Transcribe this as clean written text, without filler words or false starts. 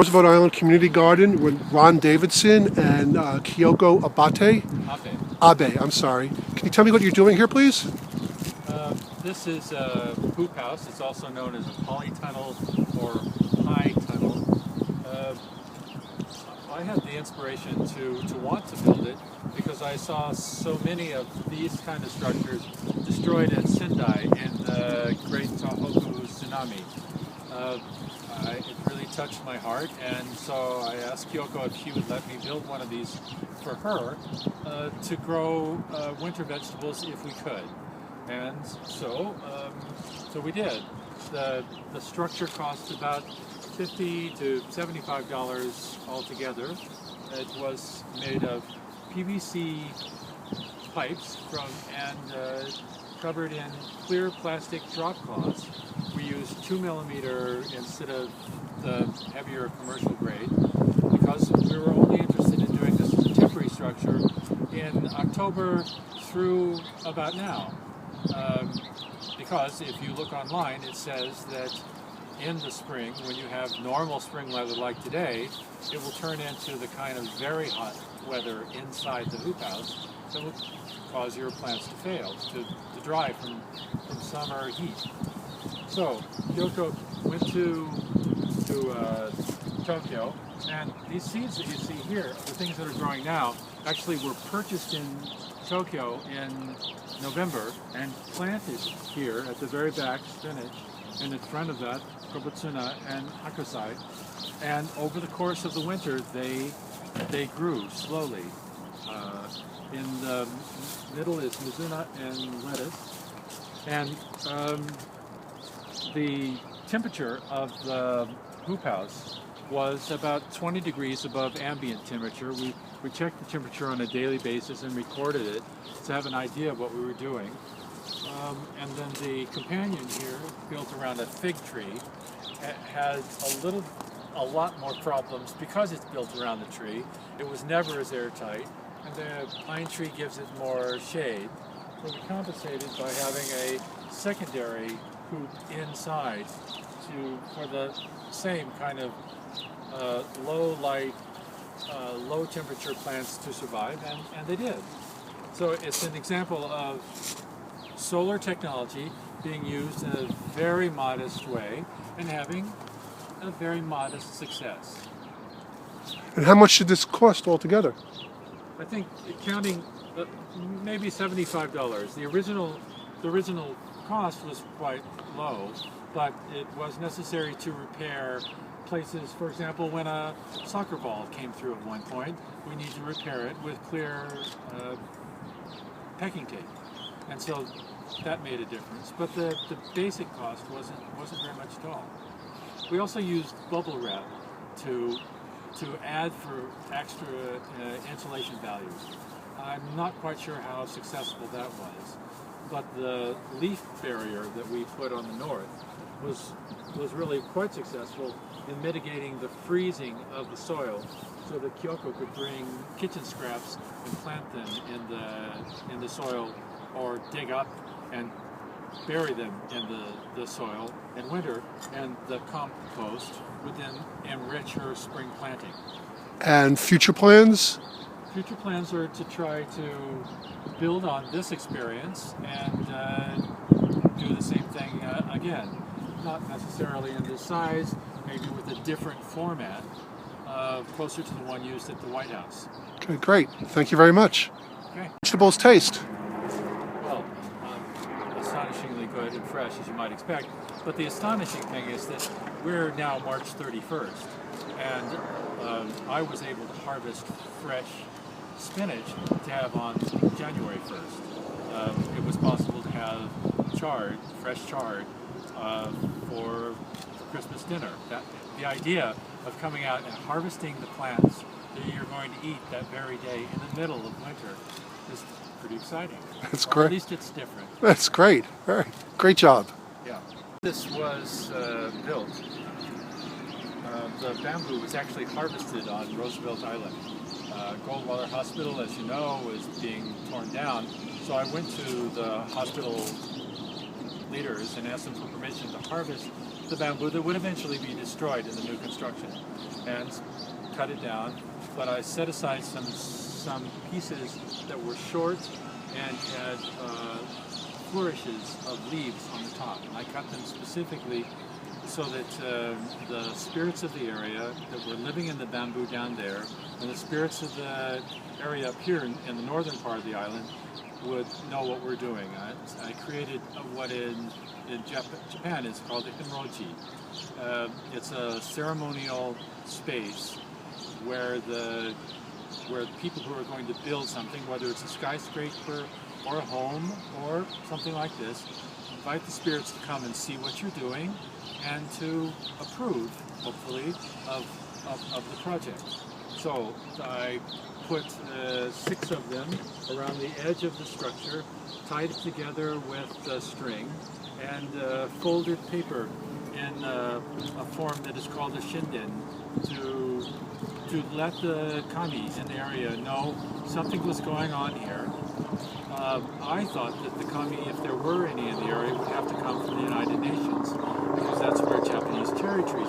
Roosevelt Island Community Garden with Ron Davidson and Kyoke Abe, I'm sorry. Can you tell me what you're doing here, please? This is a hoop house. It's also known as a polytunnel or high tunnel. I had the inspiration to want to build it because I saw so many of these kind of structures destroyed at Sendai in the Great Tohoku tsunami. It really touched my heart, and so I asked Kyoko if she would let me build one of these for her to grow winter vegetables if we could. And so we did. The structure cost about $50 to $75 altogether. It was made of PVC pipes and covered in clear plastic drop cloths. We used 2mm instead of the heavier commercial grade because we were only interested in doing this as a temporary structure in October through about now. Because if you look online, it says that in the spring, when you have normal spring weather like today, it will turn into the kind of very hot weather inside the hoop house that will cause your plants to fail, to dry from summer heat. So Kyoko went to Tokyo, and these seeds that you see here, the things that are growing now, actually were purchased in Tokyo in November and planted here at the very back, spinach, and in front of that, kobotsuna and hakusai. And over the course of the winter, they grew slowly. In the middle is mizuna and lettuce. And the temperature of the hoop house was about 20 degrees above ambient temperature. We checked the temperature on a daily basis and recorded it to have an idea of what we were doing. And then the companion here, built around a fig tree, had a lot more problems because it's built around the tree. It was never as airtight, and the pine tree gives it more shade. So we compensated by having a secondary hoop inside for the same kind of low light, low temperature plants to survive, and they did. So it's an example of solar technology being used in a very modest way and having a very modest success. And how much did this cost altogether? I think counting maybe $75. The original cost was quite low, but it was necessary to repair places. For example, when a soccer ball came through at one point, we need to repair it with clear packing tape, and so that made a difference. But the basic cost wasn't very much at all. We also used bubble wrap to add for extra insulation values. I'm not quite sure how successful that was, but the leaf barrier that we put on the north was really quite successful in mitigating the freezing of the soil, so that Kyoko could bring kitchen scraps and plant them in the soil, or dig up and bury them in the soil in winter, and the compost would then enrich her spring planting. And future plans? Future plans are to try to build on this experience and do the same thing again. Not necessarily in this size, maybe with a different format, closer to the one used at the White House. Okay, great. Thank you very much. Okay. Vegetables taste? Well, astonishingly good and fresh, as you might expect. But the astonishing thing is that we're now March 31st, and I was able to harvest fresh spinach to have on January 1st. It was possible to have fresh chard, for Christmas dinner. The idea of coming out and harvesting the plants that you're going to eat that very day in the middle of winter is pretty exciting. That's or great. At least it's different. That's great. All right. Great job. Yeah. This was built. The bamboo was actually harvested on Roosevelt Island. Goldwater Hospital, as you know, was being torn down. So I went to the hospital leaders and asked them for permission to harvest the bamboo that would eventually be destroyed in the new construction, and cut it down. But I set aside some pieces that were short and had flourishes of leaves on the top. And I cut them specifically so that the spirits of the area that were living in the bamboo down there, and the spirits of the area up here in the northern part of the island would know what we're doing. I created what in Japan is called a hinroji. It's a ceremonial space where people who are going to build something, whether it's a skyscraper or a home or something like this, invite the spirits to come and see what you're doing and to approve, hopefully, of the project. So I put 6 of them around the edge of the structure, tied it together with string, and folded paper in a form that is called a shinden to let the kami in the area know something was going on here. I thought that the kami, if there were any in the area, would have to come from the United Nations, because that's where Japanese cherry trees